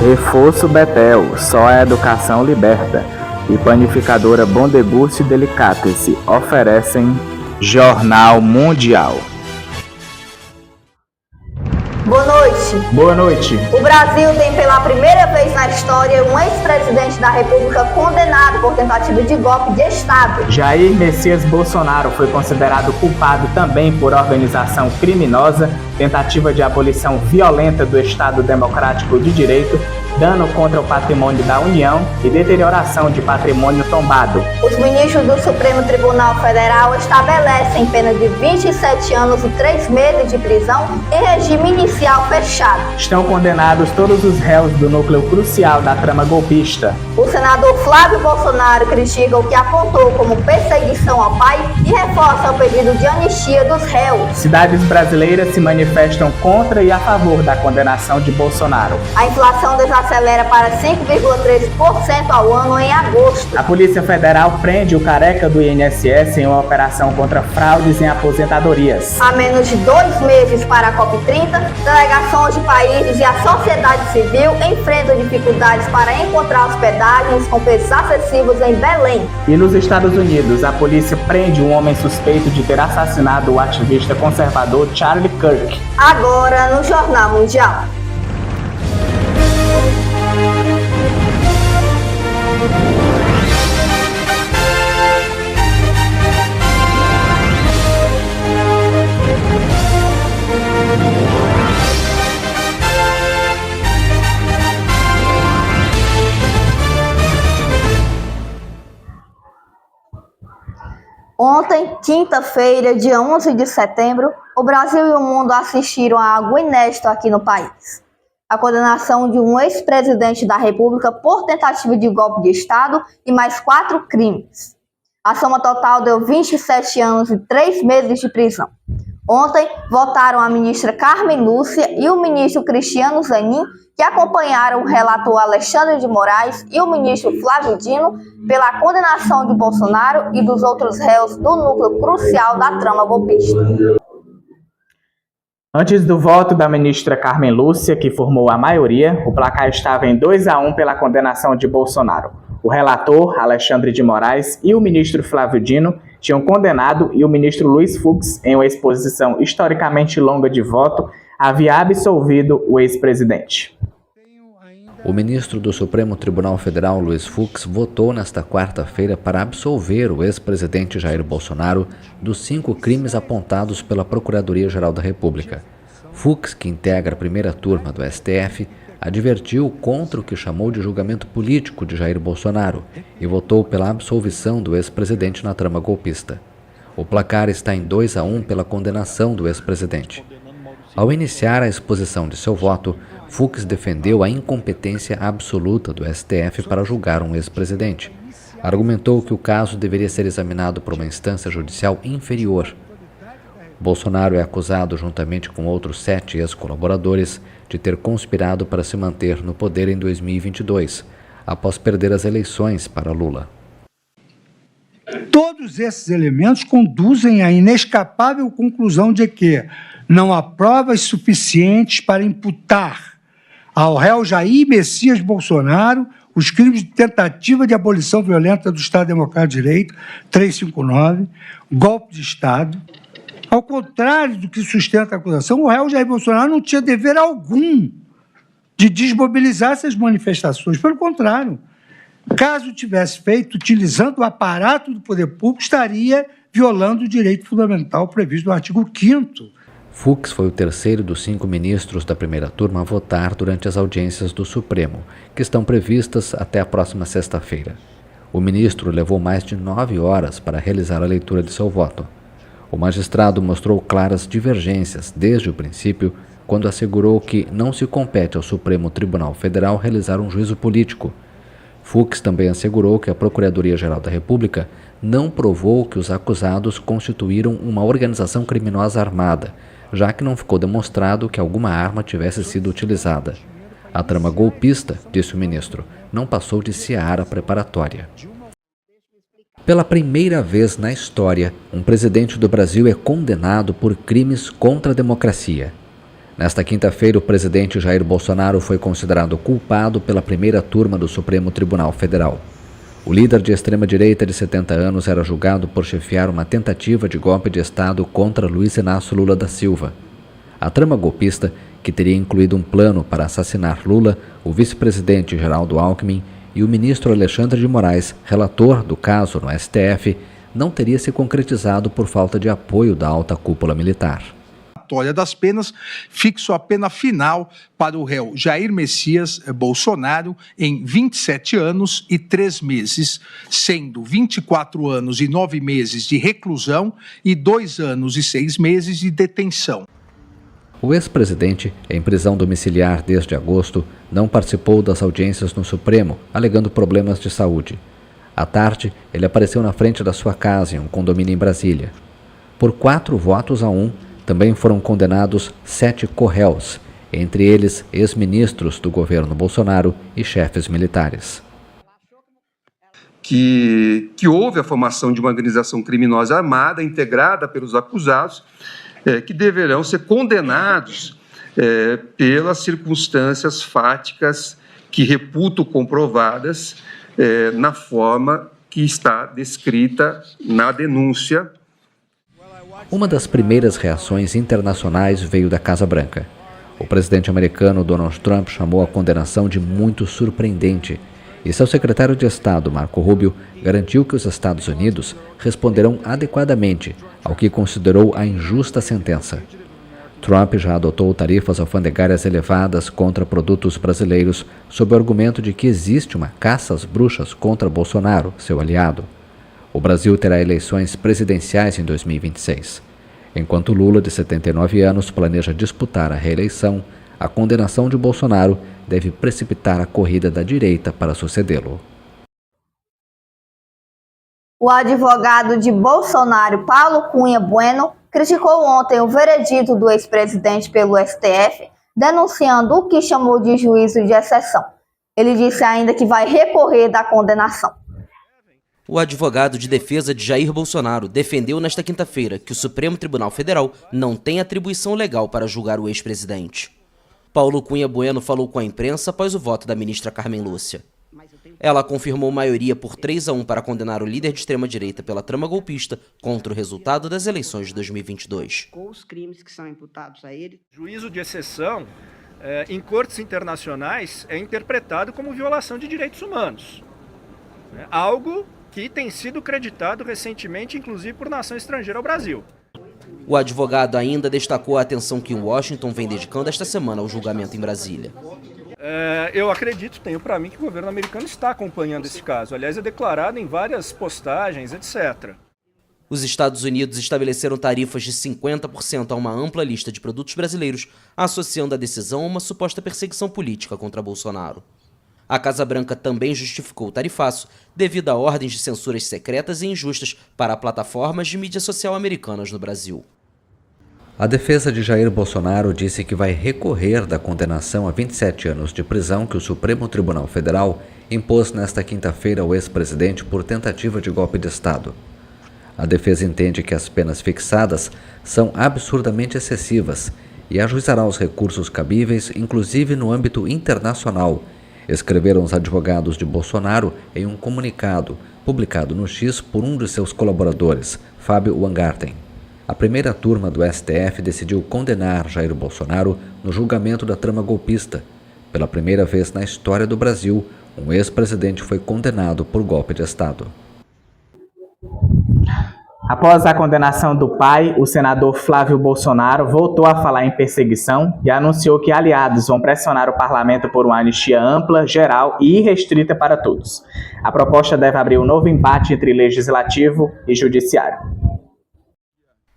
Reforço Betel, só a educação liberta. E panificadora Bom Deguste Delicatessen oferecem Jornal Mundial. Boa noite. Boa noite. O Brasil tem pela primeira vez na história um ex-presidente da República condenado por tentativa de golpe de Estado. Jair Messias Bolsonaro foi considerado culpado também por organização criminosa, tentativa de abolição violenta do Estado Democrático de Direito, dano contra o patrimônio da União e deterioração de patrimônio tombado. Os ministros do Supremo Tribunal Federal estabelecem pena de 27 anos e 3 meses de prisão em regime inicial fechado. Estão condenados todos os réus do núcleo crucial da trama golpista. O senador Flávio Bolsonaro critica o que apontou como perseguição ao pai e reforça o pedido de anistia dos réus. Cidades brasileiras se manifestam contra e a favor da condenação de Bolsonaro. A inflação desacelera para 5,3% ao ano em agosto. A Polícia Federal prende o careca do INSS em uma operação contra fraudes em aposentadorias. Há menos de 2 meses para a COP30, delegações de países e a sociedade civil enfrentam dificuldades para encontrar hospedagens com preços acessíveis em Belém. E nos Estados Unidos, a polícia prende um homem suspeito de ter assassinado o ativista conservador Charlie Kirk. Agora no Jornal Mundial. Ontem, quinta-feira, dia 11 de setembro, o Brasil e o mundo assistiram a algo inédito aqui no país. A condenação de um ex-presidente da República por tentativa de golpe de Estado e mais 4 crimes. A soma total deu 27 anos e 3 meses de prisão. Ontem, votaram a ministra Carmen Lúcia e o ministro Cristiano Zanin, que acompanharam o relator Alexandre de Moraes e o ministro Flávio Dino pela condenação de Bolsonaro e dos outros réus do núcleo crucial da trama golpista. Antes do voto da ministra Carmen Lúcia, que formou a maioria, o placar estava em 2-1 pela condenação de Bolsonaro. O relator, Alexandre de Moraes, e o ministro Flávio Dino tinham condenado e o ministro Luiz Fux, em uma exposição historicamente longa de voto, havia absolvido o ex-presidente. O ministro do Supremo Tribunal Federal, Luiz Fux, votou nesta quarta-feira para absolver o ex-presidente Jair Bolsonaro dos 5 crimes apontados pela Procuradoria-Geral da República. Fux, que integra a primeira turma do STF, advertiu contra o que chamou de julgamento político de Jair Bolsonaro e votou pela absolvição do ex-presidente na trama golpista. O placar está em 2-1 pela condenação do ex-presidente. Ao iniciar a exposição de seu voto, Fux defendeu a incompetência absoluta do STF para julgar um ex-presidente. Argumentou que o caso deveria ser examinado por uma instância judicial inferior. Bolsonaro é acusado, juntamente com outros 7 ex-colaboradores, de ter conspirado para se manter no poder em 2022, após perder as eleições para Lula. Todos esses elementos conduzem à inescapável conclusão de que não há provas suficientes para imputar ao réu Jair Messias Bolsonaro os crimes de tentativa de abolição violenta do Estado Democrático de Direito, 359, golpe de Estado. Ao contrário do que sustenta a acusação, o réu Jair Bolsonaro não tinha dever algum de desmobilizar essas manifestações. Pelo contrário, caso tivesse feito utilizando o aparato do poder público, estaria violando o direito fundamental previsto no artigo 5º. Fux foi o terceiro dos 5 ministros da primeira turma a votar durante as audiências do Supremo, que estão previstas até a próxima sexta-feira. O ministro levou mais de 9 horas para realizar a leitura de seu voto. O magistrado mostrou claras divergências desde o princípio, quando assegurou que não se compete ao Supremo Tribunal Federal realizar um juízo político. Fux também assegurou que a Procuradoria-Geral da República não provou que os acusados constituíram uma organização criminosa armada, já que não ficou demonstrado que alguma arma tivesse sido utilizada. A trama golpista, disse o ministro, não passou de seara preparatória. Pela primeira vez na história, um presidente do Brasil é condenado por crimes contra a democracia. Nesta quinta-feira, o presidente Jair Bolsonaro foi considerado culpado pela primeira turma do Supremo Tribunal Federal. O líder de extrema-direita de 70 anos era julgado por chefiar uma tentativa de golpe de Estado contra Luiz Inácio Lula da Silva. A trama golpista, que teria incluído um plano para assassinar Lula, o vice-presidente Geraldo Alckmin e o ministro Alexandre de Moraes, relator do caso no STF, não teria se concretizado por falta de apoio da alta cúpula militar. Das penas, fixou a pena final para o réu Jair Messias Bolsonaro em 27 anos e 3 meses, sendo 24 anos e 9 meses de reclusão e 2 anos e 6 meses de detenção. O ex-presidente, em prisão domiciliar desde agosto, não participou das audiências no Supremo, alegando problemas de saúde. À tarde, ele apareceu na frente da sua casa em um condomínio em Brasília. Por 4-1, também foram condenados 7 co-réus, entre eles ex-ministros do governo Bolsonaro e chefes militares. Que houve a formação de uma organização criminosa armada integrada pelos acusados, que deverão ser condenados pelas circunstâncias fáticas que reputo comprovadas na forma que está descrita na denúncia. Uma das primeiras reações internacionais veio da Casa Branca. O presidente americano Donald Trump chamou a condenação de muito surpreendente e seu secretário de Estado, Marco Rubio, garantiu que os Estados Unidos responderão adequadamente ao que considerou a injusta sentença. Trump já adotou tarifas alfandegárias elevadas contra produtos brasileiros sob o argumento de que existe uma caça às bruxas contra Bolsonaro, seu aliado. O Brasil terá eleições presidenciais em 2026. Enquanto Lula, de 79 anos, planeja disputar a reeleição, a condenação de Bolsonaro deve precipitar a corrida da direita para sucedê-lo. O advogado de Bolsonaro, Paulo Cunha Bueno, criticou ontem o veredito do ex-presidente pelo STF, denunciando o que chamou de juízo de exceção. Ele disse ainda que vai recorrer da condenação. O advogado de defesa de Jair Bolsonaro defendeu nesta quinta-feira que o Supremo Tribunal Federal não tem atribuição legal para julgar o ex-presidente. Paulo Cunha Bueno falou com a imprensa após o voto da ministra Carmen Lúcia. Ela confirmou maioria por 3-1 para condenar o líder de extrema-direita pela trama golpista contra o resultado das eleições de 2022. Os crimes que são imputados a ele. Juízo de exceção, em cortes internacionais, é interpretado como violação de direitos humanos. Algo que tem sido creditado recentemente, inclusive por nação estrangeira ao Brasil. O advogado ainda destacou a atenção que Washington vem dedicando esta semana ao julgamento em Brasília. Eu acredito, tenho para mim, que o governo americano está acompanhando esse caso. Aliás, é declarado em várias postagens, etc. Os Estados Unidos estabeleceram tarifas de 50% a uma ampla lista de produtos brasileiros, associando a decisão a uma suposta perseguição política contra Bolsonaro. A Casa Branca também justificou o tarifaço devido a ordens de censuras secretas e injustas para plataformas de mídia social americanas no Brasil. A defesa de Jair Bolsonaro disse que vai recorrer da condenação a 27 anos de prisão que o Supremo Tribunal Federal impôs nesta quinta-feira ao ex-presidente por tentativa de golpe de Estado. A defesa entende que as penas fixadas são absurdamente excessivas e ajuizará os recursos cabíveis, inclusive no âmbito internacional, escreveram os advogados de Bolsonaro em um comunicado publicado no X por um de seus colaboradores, Fábio Weingarten. A primeira turma do STF decidiu condenar Jair Bolsonaro no julgamento da trama golpista. Pela primeira vez na história do Brasil, um ex-presidente foi condenado por golpe de Estado. Após a condenação do pai, o senador Flávio Bolsonaro voltou a falar em perseguição e anunciou que aliados vão pressionar o parlamento por uma anistia ampla, geral e irrestrita para todos. A proposta deve abrir um novo embate entre legislativo e judiciário.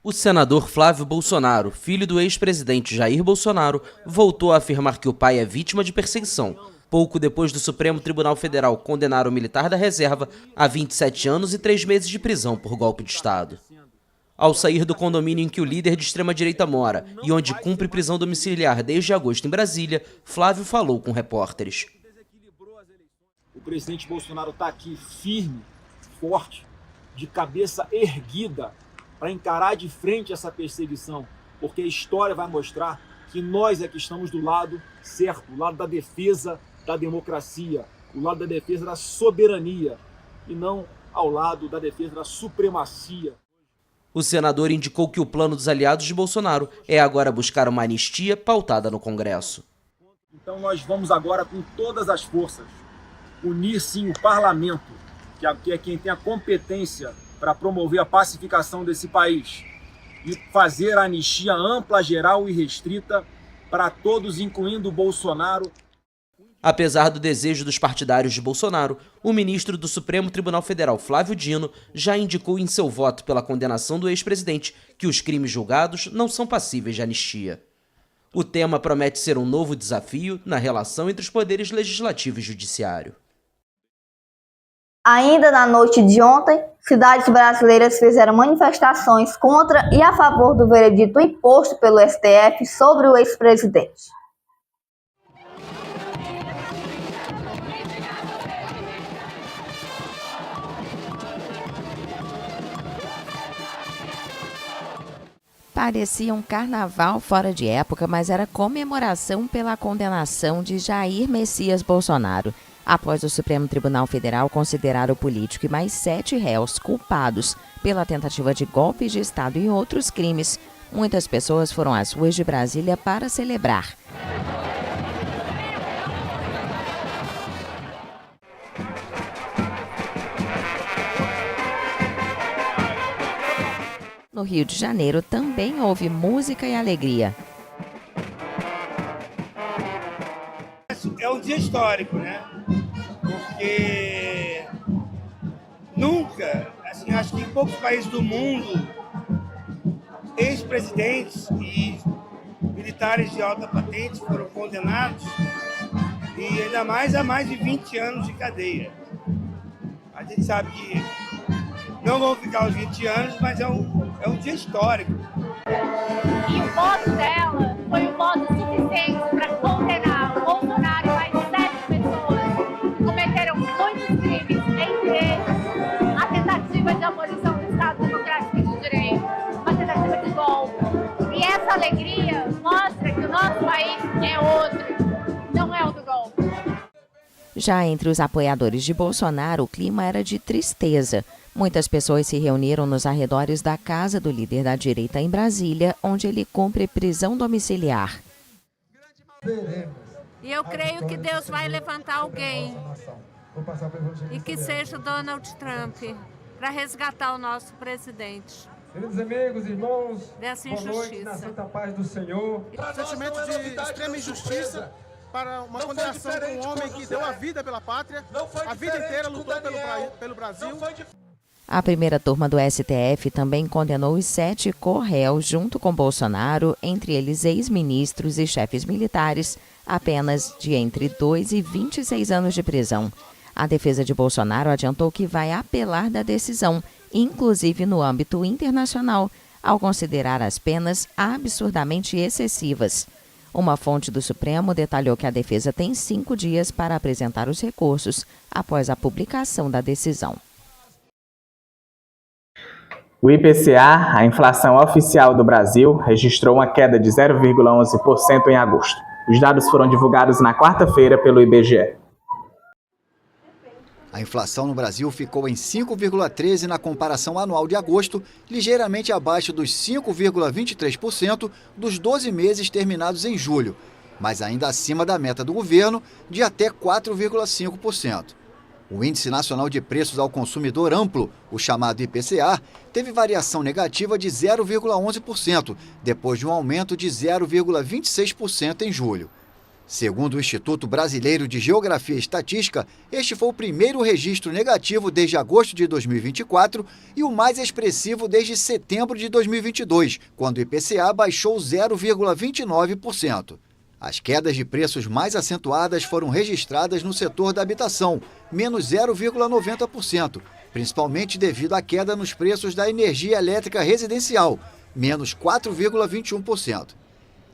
O senador Flávio Bolsonaro, filho do ex-presidente Jair Bolsonaro, voltou a afirmar que o pai é vítima de perseguição, pouco depois do Supremo Tribunal Federal condenar o militar da reserva a 27 anos e 3 meses de prisão por golpe de Estado. Ao sair do condomínio em que o líder de extrema-direita mora e onde cumpre prisão domiciliar desde agosto em Brasília, Flávio falou com repórteres. O presidente Bolsonaro está aqui firme, forte, de cabeça erguida, para encarar de frente essa perseguição, porque a história vai mostrar que nós é que estamos do lado certo, o lado da defesa da democracia, o lado da defesa da soberania, e não ao lado da defesa da supremacia. O senador indicou que o plano dos aliados de Bolsonaro é agora buscar uma anistia pautada no Congresso. Então nós vamos agora, com todas as forças, unir sim o parlamento, que é quem tem a competência para promover a pacificação desse país, e fazer a anistia ampla, geral e restrita para todos, incluindo o Bolsonaro. Apesar do desejo dos partidários de Bolsonaro, o ministro do Supremo Tribunal Federal, Flávio Dino, já indicou em seu voto pela condenação do ex-presidente que os crimes julgados não são passíveis de anistia. O tema promete ser um novo desafio na relação entre os poderes legislativo e judiciário. Ainda na noite de ontem, cidades brasileiras fizeram manifestações contra e a favor do veredito imposto pelo STF sobre o ex-presidente. Parecia um carnaval fora de época, mas era comemoração pela condenação de Jair Messias Bolsonaro, após o Supremo Tribunal Federal considerar o político e mais 7 réus culpados pela tentativa de golpe de Estado e outros crimes. Muitas pessoas foram às ruas de Brasília para celebrar. No Rio de Janeiro também houve música e alegria. É um dia histórico, né? Porque nunca, assim, acho que em poucos países do mundo, ex-presidentes e militares de alta patente foram condenados, e ainda mais a mais de 20 anos de cadeia. A gente sabe que não vão ficar os 20 anos, mas é um dia histórico. E o voto dela foi um voto suficiente para condenar o Bolsonaro e mais 7 pessoas que cometeram muitos crimes, entre eles a tentativa de abolição do Estado Democrático e de Direito, uma tentativa de golpe. E essa alegria mostra que o nosso país é outro, não é o do golpe. Já entre os apoiadores de Bolsonaro, o clima era de tristeza. Muitas pessoas se reuniram nos arredores da casa do líder da direita em Brasília, onde ele cumpre prisão domiciliar. E eu creio que Deus vai levantar alguém, e que seja Donald Trump, para resgatar o nosso presidente. Queridos amigos, irmãos, dessa injustiça. Boa noite, na santa paz do Senhor. Sentimento de extrema injustiça para uma condenação de um homem que deu a vida pela pátria, a vida inteira lutou pelo Brasil. A primeira turma do STF também condenou os 7 co-réus junto com Bolsonaro, entre eles ex-ministros e chefes militares, apenas de entre 2 e 26 anos de prisão. A defesa de Bolsonaro adiantou que vai apelar da decisão, inclusive no âmbito internacional, ao considerar as penas absurdamente excessivas. Uma fonte do Supremo detalhou que a defesa tem 5 dias para apresentar os recursos após a publicação da decisão. O IPCA, a inflação oficial do Brasil, registrou uma queda de 0,11% em agosto. Os dados foram divulgados na quarta-feira pelo IBGE. A inflação no Brasil ficou em 5,13% na comparação anual de agosto, ligeiramente abaixo dos 5,23% dos 12 meses terminados em julho, mas ainda acima da meta do governo de até 4,5%. O Índice Nacional de Preços ao Consumidor Amplo, o chamado IPCA, teve variação negativa de 0,11%, depois de um aumento de 0,26% em julho. Segundo o Instituto Brasileiro de Geografia e Estatística, este foi o primeiro registro negativo desde agosto de 2024 e o mais expressivo desde setembro de 2022, quando o IPCA baixou 0,29%. As quedas de preços mais acentuadas foram registradas no setor da habitação, menos 0,90%, principalmente devido à queda nos preços da energia elétrica residencial, menos 4,21%.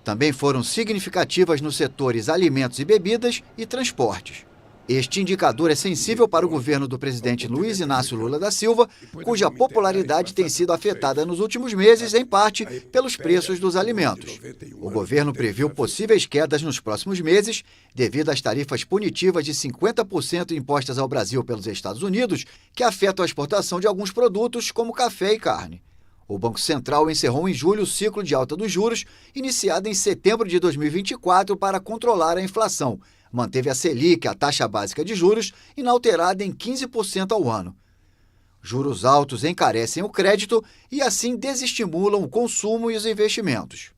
Também foram significativas nos setores alimentos e bebidas e transportes. Este indicador é sensível para o governo do presidente Luiz Inácio Lula da Silva, cuja popularidade tem sido afetada nos últimos meses, em parte, pelos preços dos alimentos. O governo previu possíveis quedas nos próximos meses, devido às tarifas punitivas de 50% impostas ao Brasil pelos Estados Unidos, que afetam a exportação de alguns produtos, como café e carne. O Banco Central encerrou em julho o ciclo de alta dos juros, iniciado em setembro de 2024 para controlar a inflação. Manteve a Selic, a taxa básica de juros, inalterada em 15% ao ano. Juros altos encarecem o crédito e assim desestimulam o consumo e os investimentos.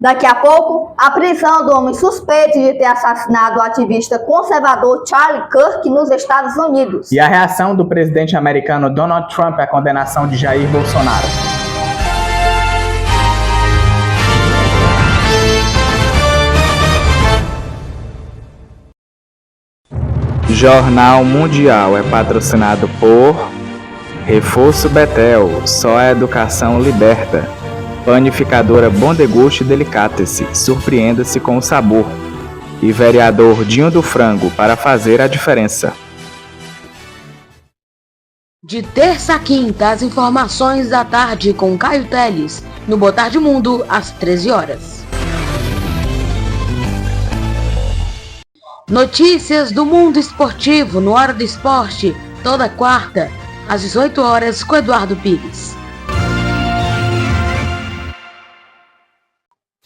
Daqui a pouco, a prisão do homem suspeito de ter assassinado o ativista conservador Charlie Kirk nos Estados Unidos. E a reação do presidente americano Donald Trump à condenação de Jair Bolsonaro. Jornal Mundial é patrocinado por Reforço Betel, só a educação liberta. Panificadora Bom Deguste Delicatessen, surpreenda-se com o sabor. E vereador Dinho do Frango, para fazer a diferença. De terça a quinta, as informações da tarde com Caio Teles, no Boa Tarde Mundo, às 13 horas. Notícias do mundo esportivo no Hora do Esporte, toda quarta, às 18 horas, com Eduardo Pires.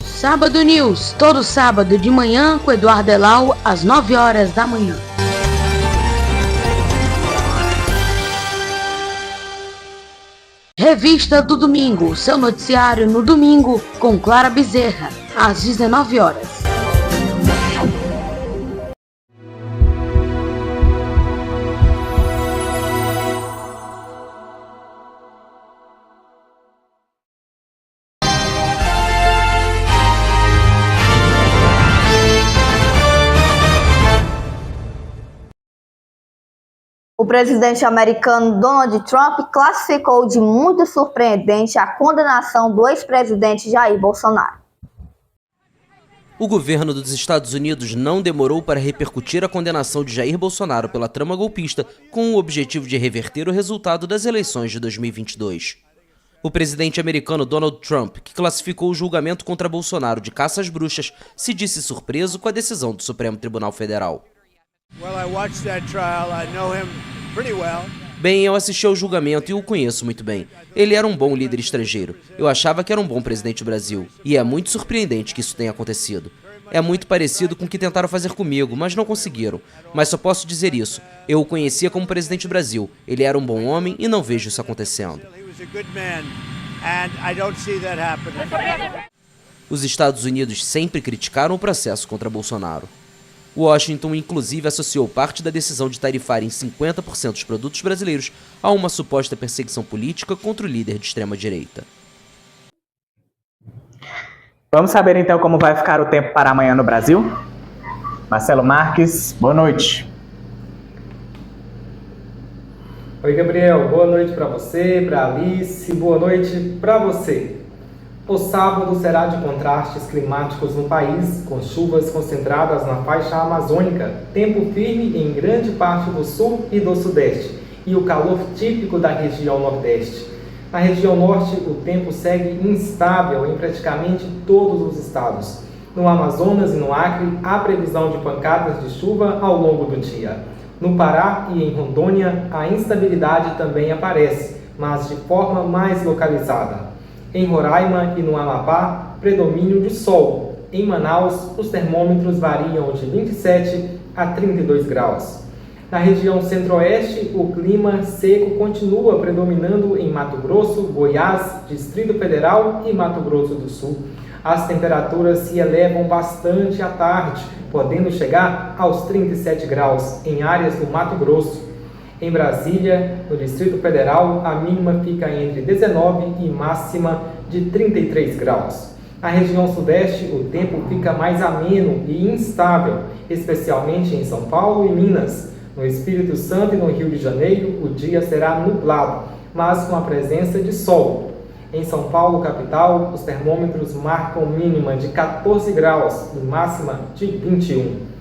Sábado News, todo sábado de manhã, com Eduardo Elau, às 9 horas da manhã. Revista do Domingo, seu noticiário no domingo, com Clara Bezerra, às 19 horas. O presidente americano Donald Trump classificou de muito surpreendente a condenação do ex-presidente Jair Bolsonaro. O governo dos Estados Unidos não demorou para repercutir a condenação de Jair Bolsonaro pela trama golpista com o objetivo de reverter o resultado das eleições de 2022. O presidente americano Donald Trump, que classificou o julgamento contra Bolsonaro de caça às bruxas, se disse surpreso com a decisão do Supremo Tribunal Federal. Bem, eu assisti ao julgamento e o conheço muito bem. Ele era um bom líder estrangeiro. Eu achava que era um bom presidente do Brasil. E é muito surpreendente que isso tenha acontecido. É muito parecido com o que tentaram fazer comigo, mas não conseguiram. Mas só posso dizer isso. Eu o conhecia como presidente do Brasil. Ele era um bom homem e não vejo isso acontecendo. Os Estados Unidos sempre criticaram o processo contra Bolsonaro. Washington, inclusive, associou parte da decisão de tarifar em 50% os produtos brasileiros a uma suposta perseguição política contra o líder de extrema-direita. Vamos saber então como vai ficar o tempo para amanhã no Brasil? Marcelo Marques, boa noite. Oi, Gabriel, boa noite para você, para Alice, boa noite para você. O sábado será de contrastes climáticos no país, com chuvas concentradas na faixa amazônica, tempo firme em grande parte do sul e do sudeste, e o calor típico da região nordeste. Na região norte, o tempo segue instável em praticamente todos os estados. No Amazonas e no Acre, há previsão de pancadas de chuva ao longo do dia. No Pará e em Rondônia, a instabilidade também aparece, mas de forma mais localizada. Em Roraima e no Amapá, predomínio de sol. Em Manaus, os termômetros variam de 27 a 32 graus. Na região centro-oeste, o clima seco continua predominando em Mato Grosso, Goiás, Distrito Federal e Mato Grosso do Sul. As temperaturas se elevam bastante à tarde, podendo chegar aos 37 graus em áreas do Mato Grosso. Em Brasília, no Distrito Federal, a mínima fica entre 19 e máxima de 33 graus. Na região sudeste, o tempo fica mais ameno e instável, especialmente em São Paulo e Minas. No Espírito Santo e no Rio de Janeiro, o dia será nublado, mas com a presença de sol. Em São Paulo, capital, os termômetros marcam mínima de 14 graus e máxima de 21.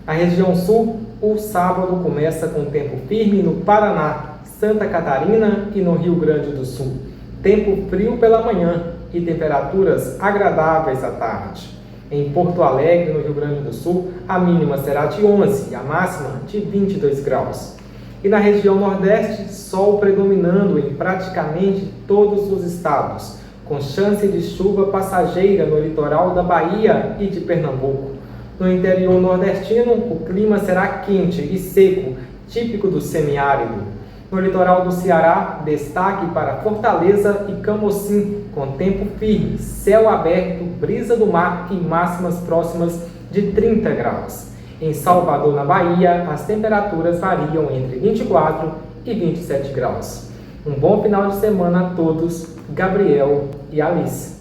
Na região sul, o sábado começa com tempo firme no Paraná, Santa Catarina e no Rio Grande do Sul. Tempo frio pela manhã e temperaturas agradáveis à tarde. Em Porto Alegre, no Rio Grande do Sul, a mínima será de 11 e a máxima de 22 graus. E na região nordeste, sol predominando em praticamente todos os estados, com chance de chuva passageira no litoral da Bahia e de Pernambuco. No interior nordestino, o clima será quente e seco, típico do semiárido. No litoral do Ceará, destaque para Fortaleza e Camocim, com tempo firme, céu aberto, brisa do mar e máximas próximas de 30 graus. Em Salvador, na Bahia, as temperaturas variam entre 24 e 27 graus. Um bom final de semana a todos, Gabriel e Alice.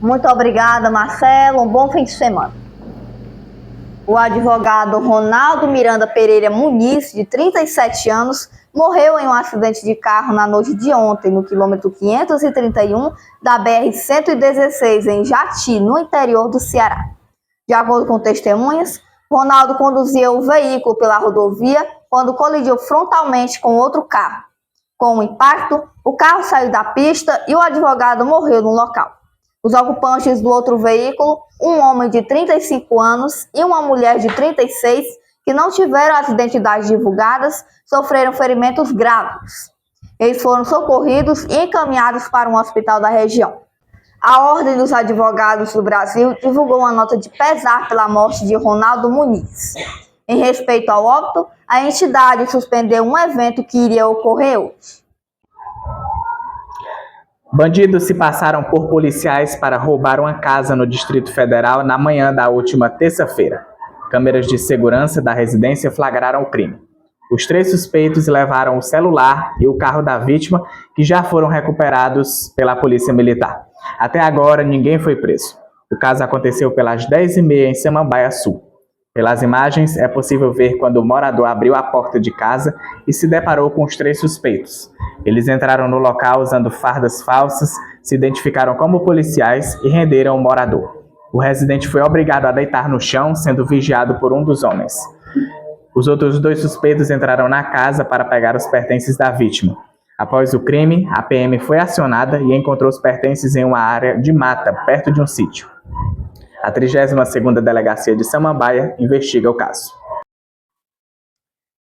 Muito obrigada, Marcelo. Um bom fim de semana. O advogado Ronaldo Miranda Pereira Muniz, de 37 anos, morreu em um acidente de carro na noite de ontem, no quilômetro 531 da BR-116, em Jati, no interior do Ceará. De acordo com testemunhas, Ronaldo conduzia o veículo pela rodovia quando colidiu frontalmente com outro carro. Com o impacto, o carro saiu da pista e o advogado morreu no local. Os ocupantes do outro veículo, um homem de 35 anos e uma mulher de 36, que não tiveram as identidades divulgadas, sofreram ferimentos graves. Eles foram socorridos e encaminhados para um hospital da região. A Ordem dos Advogados do Brasil divulgou uma nota de pesar pela morte de Ronaldo Muniz. Em respeito ao óbito, a entidade suspendeu um evento que iria ocorrer hoje. Bandidos se passaram por policiais para roubar uma casa no Distrito Federal na manhã da última terça-feira. Câmeras de segurança da residência flagraram o crime. Os 3 suspeitos levaram o celular e o carro da vítima, que já foram recuperados pela Polícia Militar. Até agora, ninguém foi preso. O caso aconteceu pelas 10h30 em Samambaia Sul. Pelas imagens, é possível ver quando o morador abriu a porta de casa e se deparou com os 3 suspeitos. Eles entraram no local usando fardas falsas, se identificaram como policiais e renderam o morador. O residente foi obrigado a deitar no chão, sendo vigiado por um dos homens. Os outros 2 suspeitos entraram na casa para pegar os pertences da vítima. Após o crime, a PM foi acionada e encontrou os pertences em uma área de mata, perto de um sítio. A 32ª Delegacia de Samambaia investiga o caso.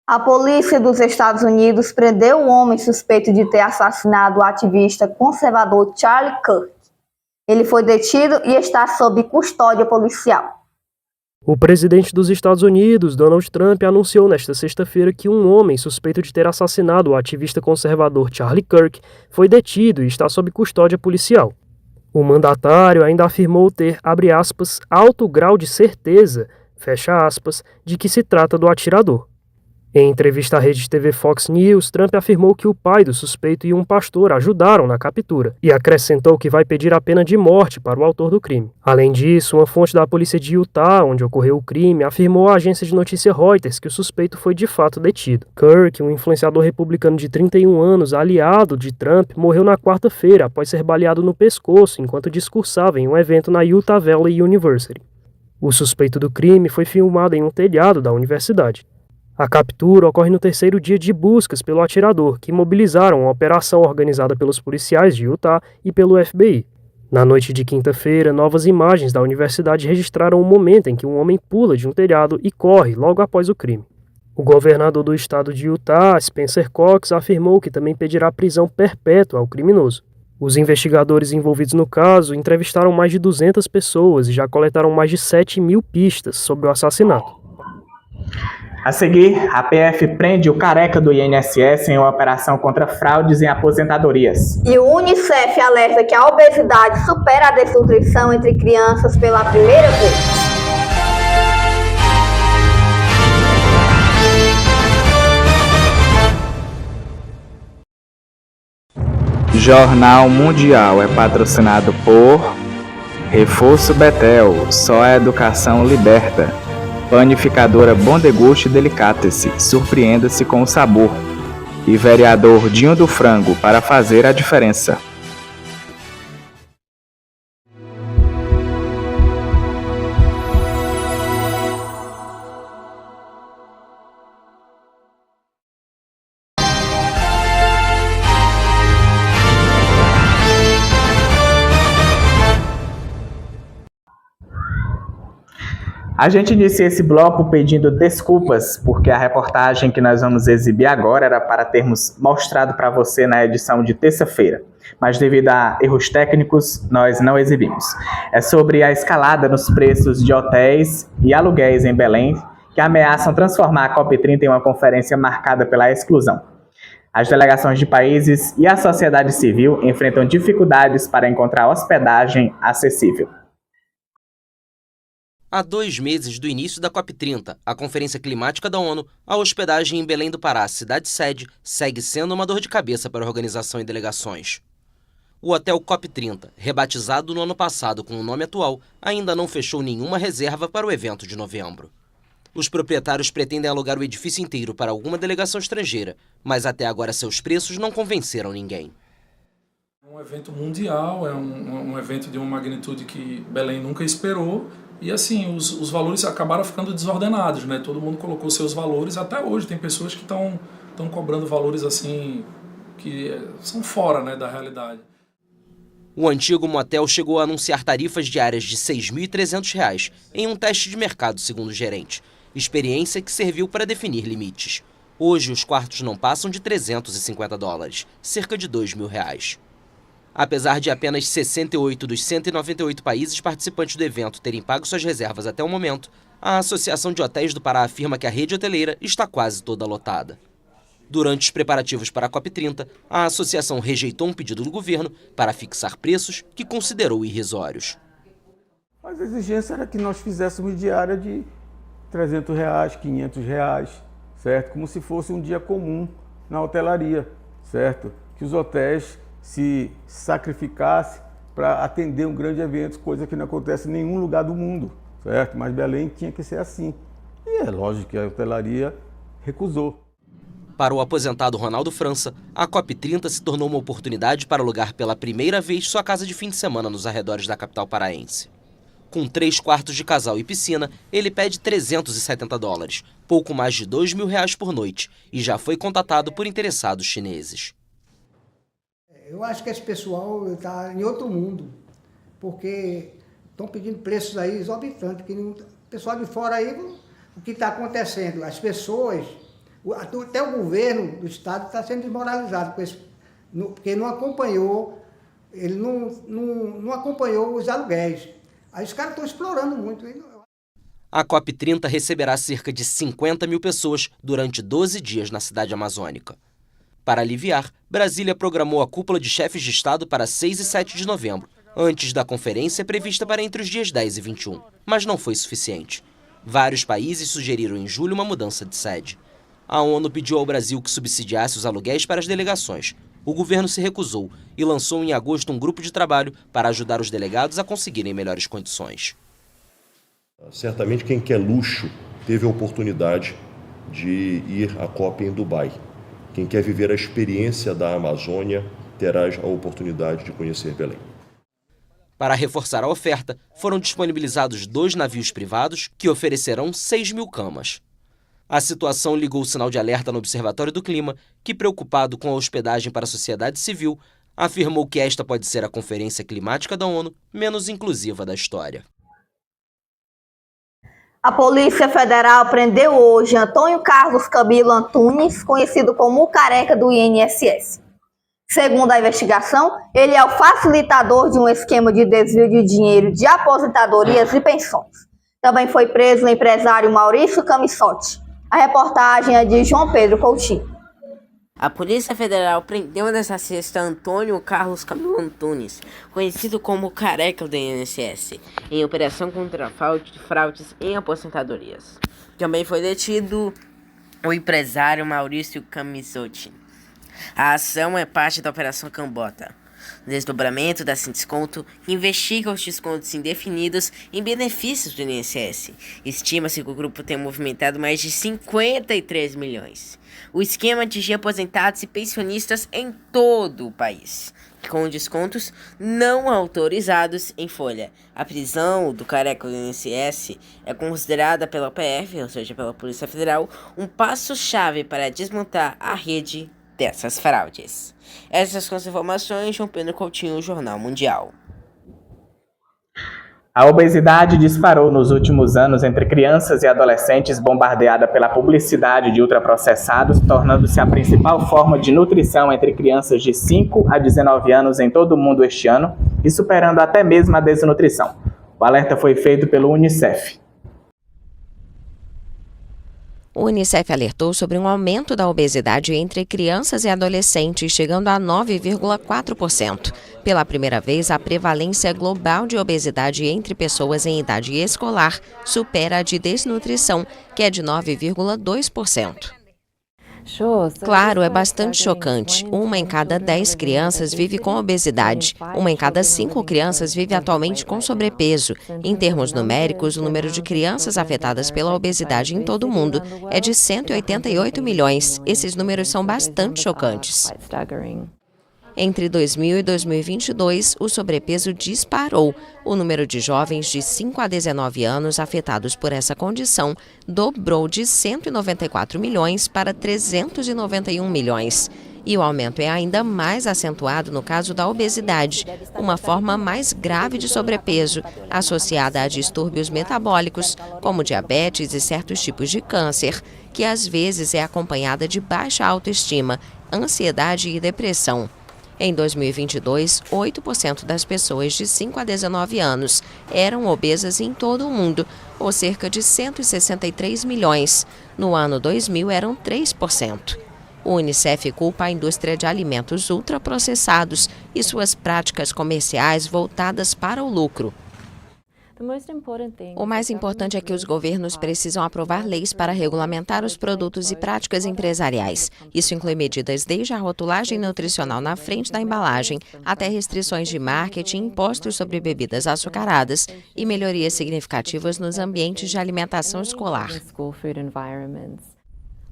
A polícia dos Estados Unidos prendeu um homem suspeito de ter assassinado o ativista conservador Charlie Kirk. Ele foi detido e está sob custódia policial. O presidente dos Estados Unidos, Donald Trump, anunciou nesta sexta-feira que um homem suspeito de ter assassinado o ativista conservador Charlie Kirk foi detido e está sob custódia policial. O mandatário ainda afirmou ter, abre aspas, alto grau de certeza, fecha aspas, de que se trata do atirador. Em entrevista à rede TV Fox News, Trump afirmou que o pai do suspeito e um pastor ajudaram na captura e acrescentou que vai pedir a pena de morte para o autor do crime. Além disso, uma fonte da polícia de Utah, onde ocorreu o crime, afirmou à agência de notícia Reuters que o suspeito foi de fato detido. Kirk, um influenciador republicano de 31 anos, aliado de Trump, morreu na quarta-feira após ser baleado no pescoço enquanto discursava em um evento na Utah Valley University. O suspeito do crime foi filmado em um telhado da universidade. A captura ocorre no 3º dia de buscas pelo atirador, que mobilizaram uma operação organizada pelos policiais de Utah e pelo FBI. Na noite de quinta-feira, novas imagens da universidade registraram o momento em que um homem pula de um telhado e corre logo após o crime. O governador do estado de Utah, Spencer Cox, afirmou que também pedirá prisão perpétua ao criminoso. Os investigadores envolvidos no caso entrevistaram mais de 200 pessoas e já coletaram mais de 7.000 pistas sobre o assassinato. A seguir, a PF prende o careca do INSS em uma operação contra fraudes em aposentadorias. E o Unicef alerta que a obesidade supera a desnutrição entre crianças pela primeira vez. Jornal Mundial é patrocinado por Reforço Betel, só a educação liberta. Panificadora Bom Deguste Delicatessen, surpreenda-se com o sabor. E vereador Dinho do Frango, para fazer a diferença. A gente inicia esse bloco pedindo desculpas, porque a reportagem que nós vamos exibir agora era para termos mostrado para você na edição de terça-feira, mas devido a erros técnicos, nós não exibimos. É sobre a escalada nos preços de hotéis e aluguéis em Belém, que ameaçam transformar a COP30 em uma conferência marcada pela exclusão. As delegações de países e a sociedade civil enfrentam dificuldades para encontrar hospedagem acessível. Há 2 meses do início da COP30, a Conferência Climática da ONU, a hospedagem em Belém do Pará, cidade-sede, segue sendo uma dor de cabeça para a organização e delegações. O Hotel COP30, rebatizado no ano passado com o nome atual, ainda não fechou nenhuma reserva para o evento de novembro. Os proprietários pretendem alugar o edifício inteiro para alguma delegação estrangeira, mas até agora seus preços não convenceram ninguém. É um evento mundial, é um evento de uma magnitude que Belém nunca esperou e assim, os valores acabaram ficando desordenados, né? Todo mundo colocou seus valores, até hoje tem pessoas que estão cobrando valores assim que são fora, né, da realidade. O antigo motel chegou a anunciar tarifas diárias de R$ 6.300 em um teste de mercado, segundo o gerente. Experiência que serviu para definir limites. Hoje, os quartos não passam de $350, cerca de R$ 2.000. Apesar de apenas 68 dos 198 países participantes do evento terem pago suas reservas até o momento, a Associação de Hotéis do Pará afirma que a rede hoteleira está quase toda lotada. Durante os preparativos para a COP30, a associação rejeitou um pedido do governo para fixar preços que considerou irrisórios. Mas a exigência era que nós fizéssemos diária de R$300, R$500, certo? Como se fosse um dia comum na hotelaria, certo? Que os hotéis se sacrificassem para atender um grande evento, coisa que não acontece em nenhum lugar do mundo, certo? Mas Belém tinha que ser assim. E é lógico que a hotelaria recusou. Para o aposentado Ronaldo França, a COP30 se tornou uma oportunidade para alugar pela primeira vez sua casa de fim de semana nos arredores da capital paraense. Com 3 quartos de casal e piscina, ele pede $370, pouco mais de R$ 2.000 por noite, e já foi contatado por interessados chineses. Eu acho que esse pessoal está em outro mundo, porque estão pedindo preços aí exorbitantes, que o pessoal de fora aí, o que está acontecendo? As pessoas, até o governo do estado está sendo desmoralizado, porque não acompanhou, ele não acompanhou os aluguéis. Aí os caras estão explorando muito. A COP30 receberá cerca de 50 mil pessoas durante 12 dias na cidade amazônica. Para aliviar, Brasília programou a cúpula de chefes de Estado para 6 e 7 de novembro, antes da conferência prevista para entre os dias 10 e 21. Mas não foi suficiente. Vários países sugeriram em julho uma mudança de sede. A ONU pediu ao Brasil que subsidiasse os aluguéis para as delegações. O governo se recusou e lançou em agosto um grupo de trabalho para ajudar os delegados a conseguirem melhores condições. Certamente quem quer luxo teve a oportunidade de ir à COP em Dubai. Quem quer viver a experiência da Amazônia terá a oportunidade de conhecer Belém. Para reforçar a oferta, foram disponibilizados 2 navios privados que oferecerão 6.000 camas. A situação ligou o sinal de alerta no Observatório do Clima, que, preocupado com a hospedagem para a sociedade civil, afirmou que esta pode ser a Conferência Climática da ONU menos inclusiva da história. A Polícia Federal prendeu hoje Antônio Carlos Camilo Antunes, conhecido como o Careca do INSS. Segundo a investigação, ele é o facilitador de um esquema de desvio de dinheiro de aposentadorias e pensões. Também foi preso o empresário Maurício Camissotti. A reportagem é de João Pedro Coutinho. A Polícia Federal prendeu nesta sexta Antônio Carlos Camilo Antunes, conhecido como Careca do INSS, em operação contra fraudes em aposentadorias. Também foi detido o empresário Maurício Camissotti. A ação é parte da Operação Cambota, desdobramento da Sindesconto, que investiga os descontos indefinidos em benefícios do INSS. Estima-se que o grupo tem movimentado mais de 53 milhões. O esquema atingia aposentados e pensionistas em todo o país, com descontos não autorizados em folha. A prisão do Careca do INSS é considerada pela PF, ou seja, pela Polícia Federal, um passo-chave para desmontar a rede dessas fraudes. Essas são as informações, João Pedro Coutinho, Jornal Mundial. A obesidade disparou nos últimos anos entre crianças e adolescentes bombardeada pela publicidade de ultraprocessados, tornando-se a principal forma de nutrição entre crianças de 5 a 19 anos em todo o mundo este ano e superando até mesmo a desnutrição. O alerta foi feito pelo Unicef. O Unicef alertou sobre um aumento da obesidade entre crianças e adolescentes, chegando a 9,4%. Pela primeira vez, a prevalência global de obesidade entre pessoas em idade escolar supera a de desnutrição, que é de 9,2%. Claro, é bastante chocante. 1 em cada 10 crianças vive com obesidade. 1 em cada 5 crianças vive atualmente com sobrepeso. Em termos numéricos, o número de crianças afetadas pela obesidade em todo o mundo é de 188 milhões. Esses números são bastante chocantes. Entre 2000 e 2022, o sobrepeso disparou. O número de jovens de 5 a 19 anos afetados por essa condição dobrou de 194 milhões para 391 milhões. E o aumento é ainda mais acentuado no caso da obesidade, uma forma mais grave de sobrepeso, associada a distúrbios metabólicos, como diabetes e certos tipos de câncer, que às vezes é acompanhada de baixa autoestima, ansiedade e depressão. Em 2022, 8% das pessoas de 5 a 19 anos eram obesas em todo o mundo, ou cerca de 163 milhões. No ano 2000, eram 3%. O Unicef culpa a indústria de alimentos ultraprocessados e suas práticas comerciais voltadas para o lucro. O mais importante é que os governos precisam aprovar leis para regulamentar os produtos e práticas empresariais. Isso inclui medidas desde a rotulagem nutricional na frente da embalagem até restrições de marketing, impostos sobre bebidas açucaradas e melhorias significativas nos ambientes de alimentação escolar.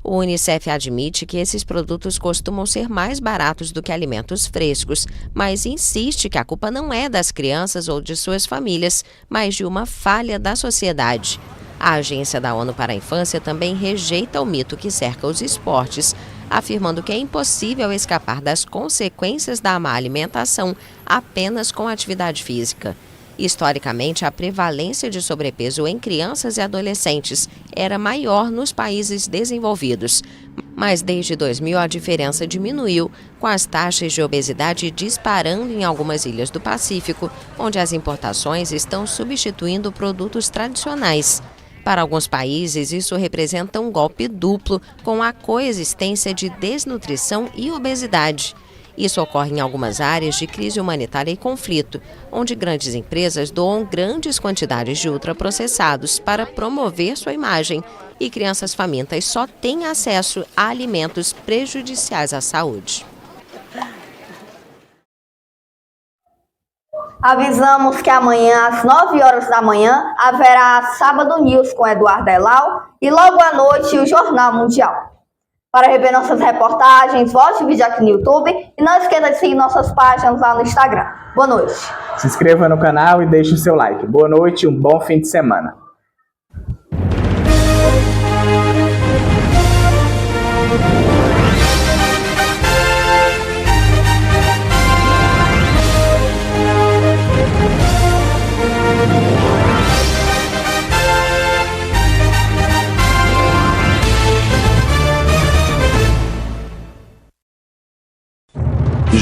O Unicef admite que esses produtos costumam ser mais baratos do que alimentos frescos, mas insiste que a culpa não é das crianças ou de suas famílias, mas de uma falha da sociedade. A Agência da ONU para a Infância também rejeita o mito que cerca os esportes, afirmando que é impossível escapar das consequências da má alimentação apenas com atividade física. Historicamente, a prevalência de sobrepeso em crianças e adolescentes era maior nos países desenvolvidos. Mas desde 2000 a diferença diminuiu, com as taxas de obesidade disparando em algumas ilhas do Pacífico, onde as importações estão substituindo produtos tradicionais. Para alguns países, isso representa um golpe duplo com a coexistência de desnutrição e obesidade. Isso ocorre em algumas áreas de crise humanitária e conflito, onde grandes empresas doam grandes quantidades de ultraprocessados para promover sua imagem e crianças famintas só têm acesso a alimentos prejudiciais à saúde. Avisamos que amanhã, às 9 horas da manhã, haverá Sábado News com Eduardo Elal e logo à noite o Jornal Mundial. Para rever nossas reportagens, volte o vídeo aqui no YouTube e não esqueça de seguir nossas páginas lá no Instagram. Boa noite. Se inscreva no canal e deixe o seu like. Boa noite e um bom fim de semana.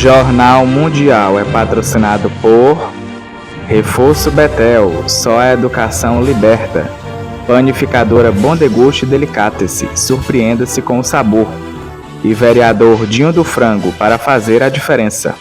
Jornal Mundial é patrocinado por Reforço Betel, só a educação liberta. Panificadora Bom Deguste Delicatessen, surpreenda-se com o sabor. E vereador Dinho do Frango, para fazer a diferença.